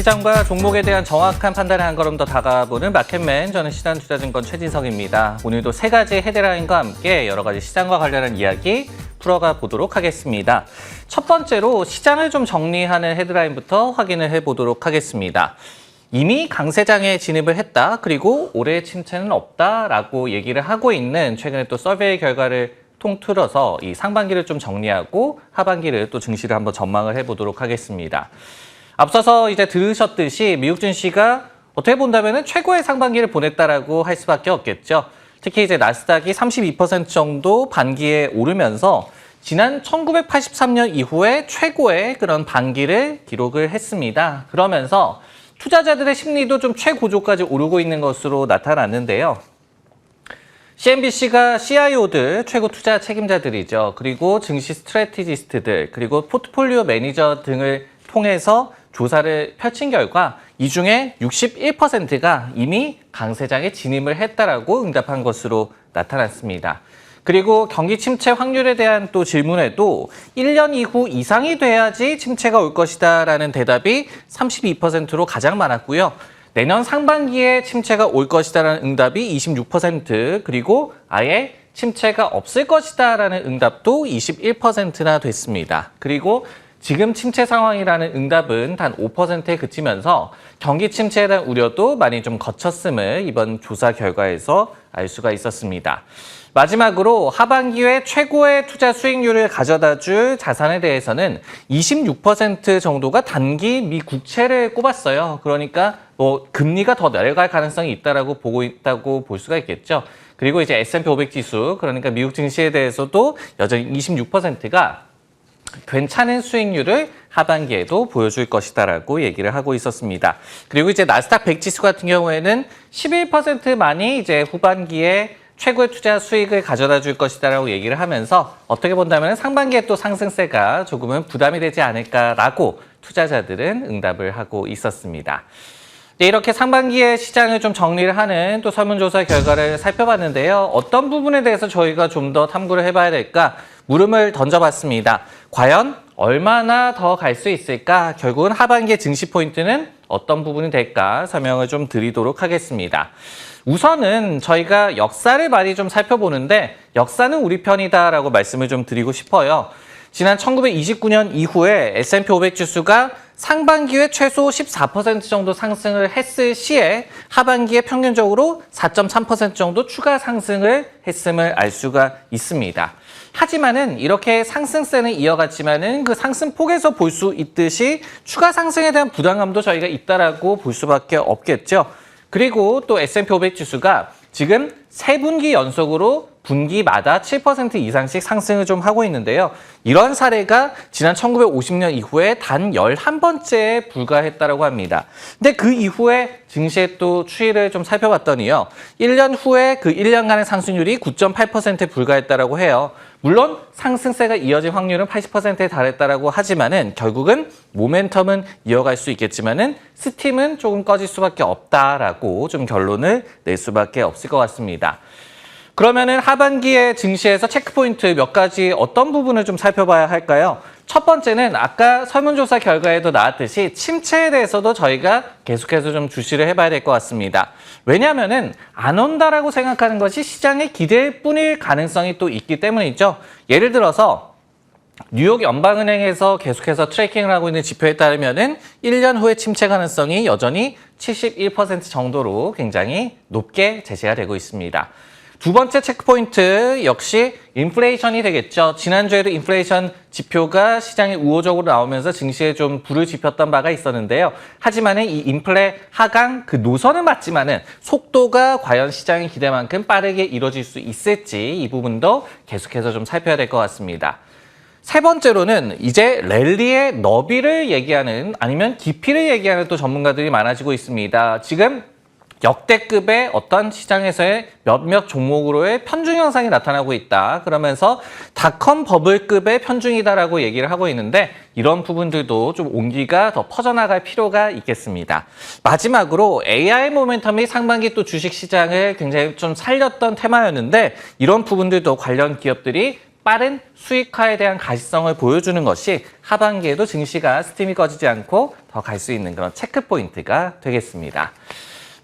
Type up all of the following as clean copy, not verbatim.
시장과 종목에 대한 정확한 판단에 한 걸음 더 다가보는 마켓맨, 저는 신한투자증권 최진석입니다. 오늘도 세 가지 헤드라인과 함께 여러 가지 시장과 관련한 이야기 풀어가 보도록 하겠습니다. 첫 번째로 시장을 좀 정리하는 헤드라인부터 확인을 해보도록 하겠습니다. 이미 강세장에 진입을 했다, 그리고 올해 침체는 없다라고 얘기를 하고 있는 최근에 또 서베이 결과를 통틀어서 이 상반기를 좀 정리하고 하반기를 또 증시를 한번 전망을 해보도록 하겠습니다. 앞서서 이제 들으셨듯이 미국 증시가 어떻게 본다면 최고의 상반기를 보냈다라고 할 수밖에 없겠죠. 특히 이제 나스닥이 32% 정도 반기에 오르면서 지난 1983년 이후에 최고의 그런 반기를 기록을 했습니다. 그러면서 투자자들의 심리도 좀 최고조까지 오르고 있는 것으로 나타났는데요. CNBC가 CIO들, 최고 투자 책임자들이죠. 그리고 증시 스트래티지스트들, 그리고 포트폴리오 매니저 등을 통해서 조사를 펼친 결과 이 중에 61%가 이미 강세장에 진입을 했다라고 응답한 것으로 나타났습니다. 그리고 경기 침체 확률에 대한 또 질문에도 1년 이후 이상이 돼야지 침체가 올 것이다라는 대답이 32%로 가장 많았고요. 내년 상반기에 침체가 올 것이다라는 응답이 26%, 그리고 아예 침체가 없을 것이다라는 응답도 21%나 됐습니다. 그리고 지금 침체 상황이라는 응답은 단 5%에 그치면서 경기 침체에 대한 우려도 많이 좀 거쳤음을 이번 조사 결과에서 알 수가 있었습니다. 마지막으로 하반기에 최고의 투자 수익률을 가져다 줄 자산에 대해서는 26% 정도가 단기 미 국채를 꼽았어요. 그러니까 금리가 더 내려갈 가능성이 있다라고 보고 있다고 볼 수가 있겠죠. 그리고 이제 S&P 500 지수, 그러니까 미국 증시에 대해서도 여전히 26%가 괜찮은 수익률을 하반기에도 보여줄 것이다라고 얘기를 하고 있었습니다. 그리고 이제 나스닥 100 지수 같은 경우에는 11%만이 이제 후반기에 최고의 투자 수익을 가져다 줄 것이다라고 얘기를 하면서 어떻게 본다면 상반기에 또 상승세가 조금은 부담이 되지 않을까라고 투자자들은 응답을 하고 있었습니다. 네, 이렇게 상반기에 시장을 좀 정리를 하는 또 설문조사 결과를 살펴봤는데요. 어떤 부분에 대해서 저희가 좀 더 탐구를 해봐야 될까 물음을 던져봤습니다. 과연 얼마나 더 갈 수 있을까? 결국은 하반기의 증시 포인트는 어떤 부분이 될까 설명을 좀 드리도록 하겠습니다. 우선은 저희가 역사를 많이 좀 살펴보는데 역사는 우리 편이다라고 말씀을 좀 드리고 싶어요. 지난 1929년 이후에 S&P 500 지수가 상반기에 최소 14% 정도 상승을 했을 시에 하반기에 평균적으로 4.3% 정도 추가 상승을 했음을 알 수가 있습니다. 하지만은 이렇게 상승세는 이어갔지만은 그 상승폭에서 볼 수 있듯이 추가 상승에 대한 부담감도 저희가 있다라고 볼 수밖에 없겠죠. 그리고 또 S&P 500 지수가 지금 3분기 연속으로 분기마다 7% 이상씩 상승을 좀 하고 있는데요. 이런 사례가 지난 1950년 이후에 단 11번째에 불과했다고 합니다. 근데 그 이후에 증시의 또 추이를 좀 살펴봤더니요. 1년 후에 그 1년간의 상승률이 9.8%에 불과했다고 해요. 물론 상승세가 이어질 확률은 80%에 달했다고 하지만은 결국은 모멘텀은 이어갈 수 있겠지만은 스팀은 조금 꺼질 수밖에 없다라고 좀 결론을 낼 수밖에 없을 것 같습니다. 그러면은 하반기에 증시에서 체크포인트 몇 가지 어떤 부분을 좀 살펴봐야 할까요? 첫 번째는 아까 설문조사 결과에도 나왔듯이 침체에 대해서도 저희가 계속해서 좀 주시를 해봐야 될 것 같습니다. 왜냐하면은 안 온다라고 생각하는 것이 시장의 기대일 뿐일 가능성이 또 있기 때문이죠. 예를 들어서 뉴욕 연방은행에서 계속해서 트래킹을 하고 있는 지표에 따르면은 1년 후에 침체 가능성이 여전히 71% 정도로 굉장히 높게 제시가 되고 있습니다. 두 번째 체크포인트 역시 인플레이션이 되겠죠. 지난주에도 인플레이션 지표가 시장에 우호적으로 나오면서 증시에 좀 불을 지폈던 바가 있었는데요. 하지만은 이 인플레 하강 그 노선은 맞지만은 속도가 과연 시장의 기대만큼 빠르게 이루어질 수 있을지 이 부분도 계속해서 좀 살펴야 될 것 같습니다. 세 번째로는 이제 랠리의 너비를 얘기하는 아니면 깊이를 얘기하는 또 전문가들이 많아지고 있습니다. 지금 역대급의 어떤 시장에서의 몇몇 종목으로의 편중 현상이 나타나고 있다. 그러면서 닷컴 버블급의 편중이다라고 얘기를 하고 있는데 이런 부분들도 좀 온기가 더 퍼져나갈 필요가 있겠습니다. 마지막으로 AI 모멘텀이 상반기 또 주식시장을 굉장히 좀 살렸던 테마였는데 이런 부분들도 관련 기업들이 빠른 수익화에 대한 가시성을 보여주는 것이 하반기에도 증시가 스팀이 꺼지지 않고 더 갈 수 있는 그런 체크 포인트가 되겠습니다.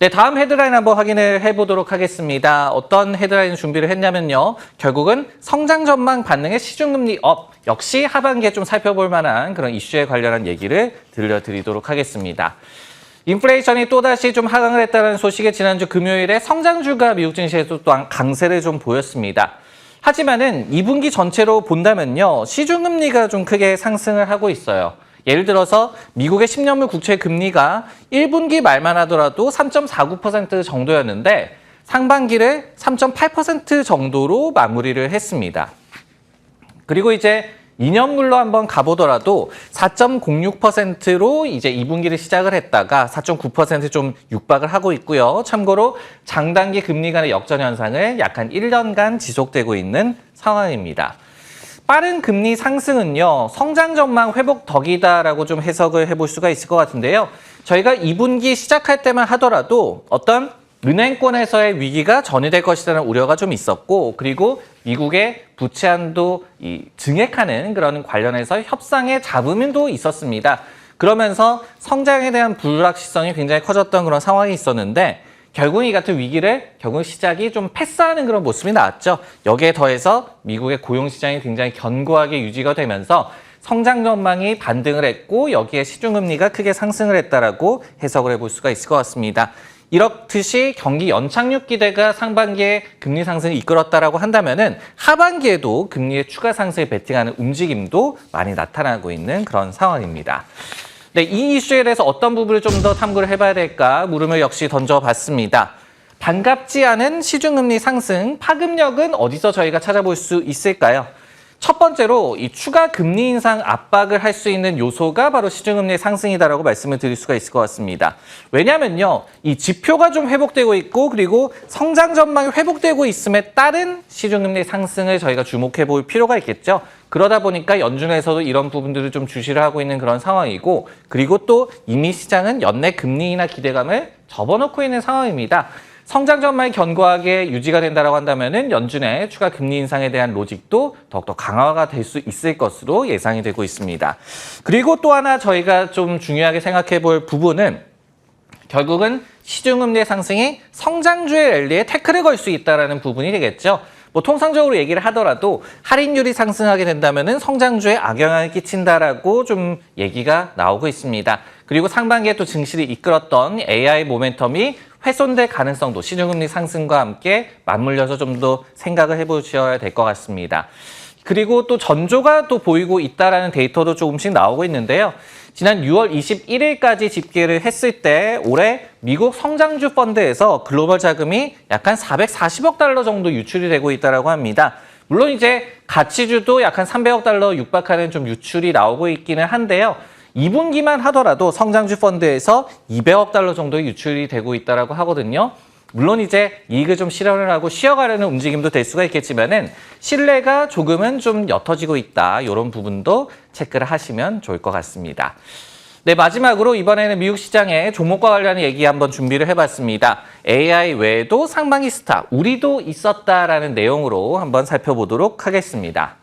네, 다음 헤드라인 한번 확인을 해보도록 하겠습니다. 어떤 헤드라인 준비를 했냐면요. 결국은 성장 전망 반응의 시중금리 업, 역시 하반기에 좀 살펴볼 만한 그런 이슈에 관련한 얘기를 들려드리도록 하겠습니다. 인플레이션이 또다시 좀 하강을 했다는 소식에 지난주 금요일에 성장주가 미국 증시에서 또한 강세를 좀 보였습니다. 하지만은 2분기 전체로 본다면요. 시중금리가 좀 크게 상승을 하고 있어요. 예를 들어서 미국의 10년물 국채 금리가 1분기 말만 하더라도 3.49% 정도였는데 상반기를 3.8% 정도로 마무리를 했습니다. 그리고 이제 2년물로 한번 가보더라도 4.06%로 이제 2분기를 시작을 했다가 4.9% 좀 육박을 하고 있고요. 참고로 장단기 금리 간의 역전 현상을 약 한 1년간 지속되고 있는 상황입니다. 빠른 금리 상승은요, 성장 전망 회복 덕이다라고 좀 해석을 해볼 수가 있을 것 같은데요. 저희가 2분기 시작할 때만 하더라도 어떤 은행권에서의 위기가 전이될 것이라는 우려가 좀 있었고, 그리고 미국의 부채 한도 증액하는 그런 관련해서 협상의 잡음도 있었습니다. 그러면서 성장에 대한 불확실성이 굉장히 커졌던 그런 상황이 있었는데, 결국 이 같은 위기를 결국 시작이 좀 패스하는 그런 모습이 나왔죠. 여기에 더해서 미국의 고용시장이 굉장히 견고하게 유지가 되면서 성장 전망이 반등을 했고 여기에 시중금리가 크게 상승을 했다라고 해석을 해볼 수가 있을 것 같습니다. 이렇듯이 경기 연착륙 기대가 상반기에 금리 상승을 이끌었다라고 한다면은 하반기에도 금리의 추가 상승에 베팅하는 움직임도 많이 나타나고 있는 그런 상황입니다. 네, 이 이슈에 대해서 어떤 부분을 좀 더 탐구를 해봐야 될까 물음을 역시 던져봤습니다. 반갑지 않은 시중금리 상승, 파급력은 어디서 저희가 찾아볼 수 있을까요? 첫 번째로 이 추가 금리 인상 압박을 할 수 있는 요소가 바로 시중금리 상승이다라고 말씀을 드릴 수가 있을 것 같습니다. 왜냐면요, 이 지표가 좀 회복되고 있고 그리고 성장 전망이 회복되고 있음에 따른 시중금리 상승을 저희가 주목해 볼 필요가 있겠죠. 그러다 보니까 연준에서도 이런 부분들을 좀 주시를 하고 있는 그런 상황이고, 그리고 또 이미 시장은 연내 금리 인하 기대감을 접어놓고 있는 상황입니다. 성장 전망이 견고하게 유지가 된다고 한다면은 연준의 추가 금리 인상에 대한 로직도 더욱더 강화가 될 수 있을 것으로 예상이 되고 있습니다. 그리고 또 하나 저희가 좀 중요하게 생각해 볼 부분은 결국은 시중금리의 상승이 성장주의 랠리에 태클을 걸 수 있다는 부분이 되겠죠. 뭐 통상적으로 얘기를 하더라도 할인율이 상승하게 된다면은 성장주에 악영향을 끼친다라고 좀 얘기가 나오고 있습니다. 그리고 상반기에 또 증시를 이끌었던 AI 모멘텀이 훼손될 가능성도 시중금리 상승과 함께 맞물려서 좀 더 생각을 해보셔야 될 것 같습니다. 그리고 또 전조가 또 보이고 있다라는 데이터도 조금씩 나오고 있는데요. 지난 6월 21일까지 집계를 했을 때 올해 미국 성장주 펀드에서 글로벌 자금이 약 한 440억 달러 정도 유출이 되고 있다고 합니다. 물론 이제 가치주도 약 한 300억 달러 육박하는 좀 유출이 나오고 있기는 한데요. 2분기만 하더라도 성장주 펀드에서 200억 달러 정도의 유출이 되고 있다고 하거든요. 물론 이제 이익을 좀 실현을 하고 쉬어가려는 움직임도 될 수가 있겠지만은 신뢰가 조금은 좀 옅어지고 있다. 이런 부분도 체크를 하시면 좋을 것 같습니다. 네, 마지막으로 이번에는 미국 시장의 종목과 관련한 얘기 한번 준비를 해봤습니다. AI 외에도 상반기 스타, 우리도 있었다라는 내용으로 한번 살펴보도록 하겠습니다.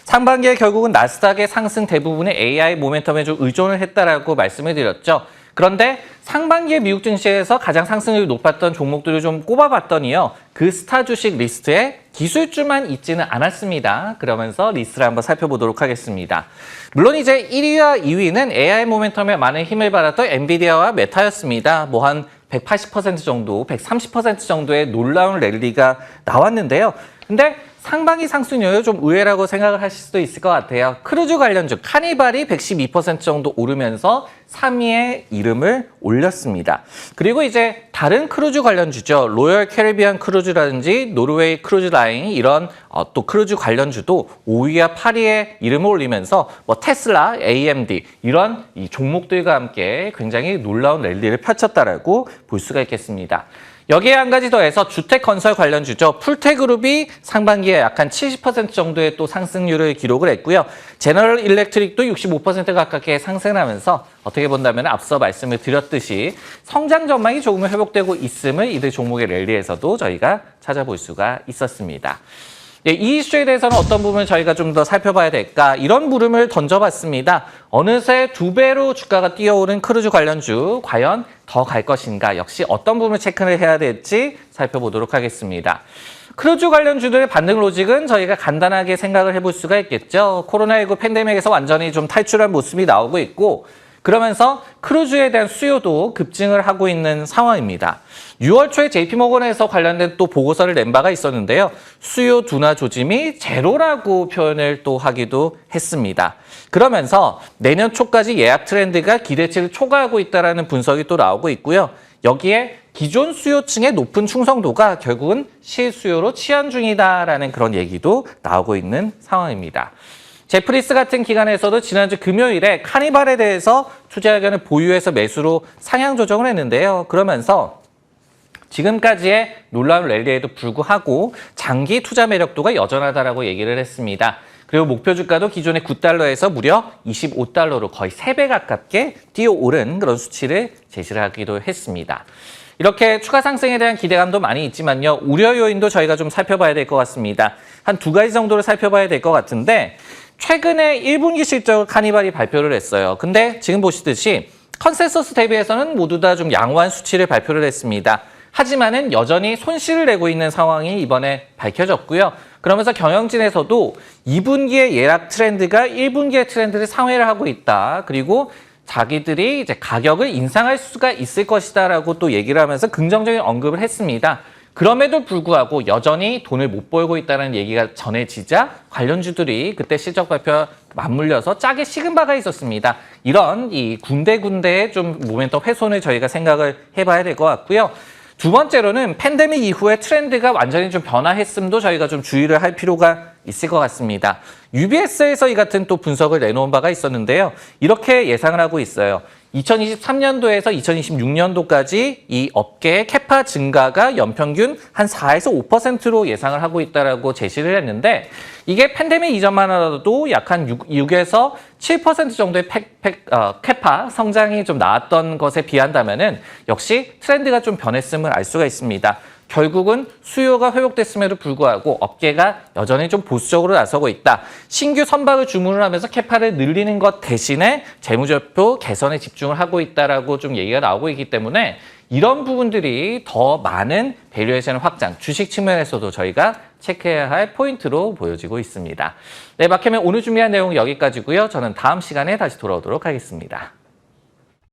상반기에 결국은 나스닥의 상승 대부분의 AI 모멘텀에 좀 의존을 했다라고 말씀을 드렸죠. 그런데 상반기에 미국 증시에서 가장 상승률이 높았던 종목들을 좀 꼽아봤더니요. 그 스타 주식 리스트에 기술주만 있지는 않았습니다. 그러면서 리스트를 한번 살펴보도록 하겠습니다. 물론 이제 1위와 2위는 AI 모멘텀에 많은 힘을 받았던 엔비디아와 메타였습니다. 뭐 한 180% 정도, 130% 정도의 놀라운 랠리가 나왔는데요. 근데 상반기 상승률이 좀 의외라고 생각을 하실 수도 있을 것 같아요. 크루즈 관련주 카니발이 112% 정도 오르면서 3위에 이름을 올렸습니다. 그리고 이제 다른 크루즈 관련주죠. 로열 캐리비안 크루즈라든지 노르웨이 크루즈 라인 이런 또 크루즈 관련주도 5위와 8위에 이름을 올리면서 뭐 테슬라, AMD 이런 이 종목들과 함께 굉장히 놀라운 랠리를 펼쳤다라고 볼 수가 있겠습니다. 여기에 한 가지 더해서 주택 건설 관련주죠. 풀테그룹이 상반기에 약 한 70% 정도의 또 상승률을 기록을 했고요. 제너럴 일렉트릭도 65% 가깝게 상승하면서 어떻게 본다면 앞서 말씀을 드렸듯이 성장 전망이 조금 회복되고 있음을 이들 종목의 랠리에서도 저희가 찾아볼 수가 있었습니다. 이 이슈에 대해서는 어떤 부분을 저희가 좀 더 살펴봐야 될까? 이런 물음을 던져봤습니다. 어느새 2배로 주가가 뛰어오른 크루즈 관련주 과연 더 갈 것인가? 역시 어떤 부분을 체크를 해야 될지 살펴보도록 하겠습니다. 크루즈 관련주들의 반등 로직은 저희가 간단하게 생각을 해볼 수가 있겠죠. 코로나19 팬데믹에서 완전히 좀 탈출한 모습이 나오고 있고 그러면서 크루즈에 대한 수요도 급증을 하고 있는 상황입니다. 6월 초에 JP모건에서 관련된 또 보고서를 낸 바가 있었는데요. 수요 둔화 조짐이 제로라고 표현을 또 하기도 했습니다. 그러면서 내년 초까지 예약 트렌드가 기대치를 초과하고 있다는 분석이 또 나오고 있고요. 여기에 기존 수요층의 높은 충성도가 결국은 실수요로 치환 중이다라는 그런 얘기도 나오고 있는 상황입니다. 제프리스 같은 기관에서도 지난주 금요일에 카니발에 대해서 투자 의견을 보유해서 매수로 상향 조정을 했는데요. 그러면서 지금까지의 놀라운 랠리에도 불구하고 장기 투자 매력도가 여전하다라고 얘기를 했습니다. 그리고 목표 주가도 기존의 9달러에서 무려 25달러로 거의 3배 가깝게 뛰어오른 그런 수치를 제시를 하기도 했습니다. 이렇게 추가 상승에 대한 기대감도 많이 있지만요. 우려 요인도 저희가 좀 살펴봐야 될 것 같습니다. 한 2가지 정도를 살펴봐야 될 것 같은데 최근에 1분기 실적을 카니발이 발표를 했어요. 근데 지금 보시듯이 컨센서스 대비해서는 모두 다 좀 양호한 수치를 발표를 했습니다. 하지만은 여전히 손실을 내고 있는 상황이 이번에 밝혀졌고요. 그러면서 경영진에서도 2분기의 예약 트렌드가 1분기의 트렌드를 상회를 하고 있다. 그리고 자기들이 이제 가격을 인상할 수가 있을 것이다라고 또 얘기를 하면서 긍정적인 언급을 했습니다. 그럼에도 불구하고 여전히 돈을 못 벌고 있다는 얘기가 전해지자 관련주들이 그때 실적 발표 맞물려서 짜게 식은 바가 있었습니다. 이런 이 군데군데의 좀 모멘텀 훼손을 저희가 생각을 해봐야 될 것 같고요. 두 번째로는 팬데믹 이후에 트렌드가 완전히 좀 변화했음도 저희가 좀 주의를 할 필요가 있을 것 같습니다. UBS에서 이 같은 또 분석을 내놓은 바가 있었는데요. 이렇게 예상을 하고 있어요. 2023년도에서 2026년도까지 이 업계의 캐파 증가가 연평균 한 4에서 5%로 예상을 하고 있다라고 제시를 했는데 이게 팬데믹 이전만 하더라도 약 한 6에서 7% 정도의 캐파 성장이 좀 나왔던 것에 비한다면은 역시 트렌드가 좀 변했음을 알 수가 있습니다. 결국은 수요가 회복됐음에도 불구하고 업계가 여전히 좀 보수적으로 나서고 있다. 신규 선박을 주문을 하면서 캐파를 늘리는 것 대신에 재무제표 개선에 집중을 하고 있다라고 좀 얘기가 나오고 있기 때문에 이런 부분들이 더 많은 밸류에이션 확장, 주식 측면에서도 저희가 체크해야 할 포인트로 보여지고 있습니다. 네, 마켓맨 오늘 준비한 내용은 여기까지고요. 저는 다음 시간에 다시 돌아오도록 하겠습니다.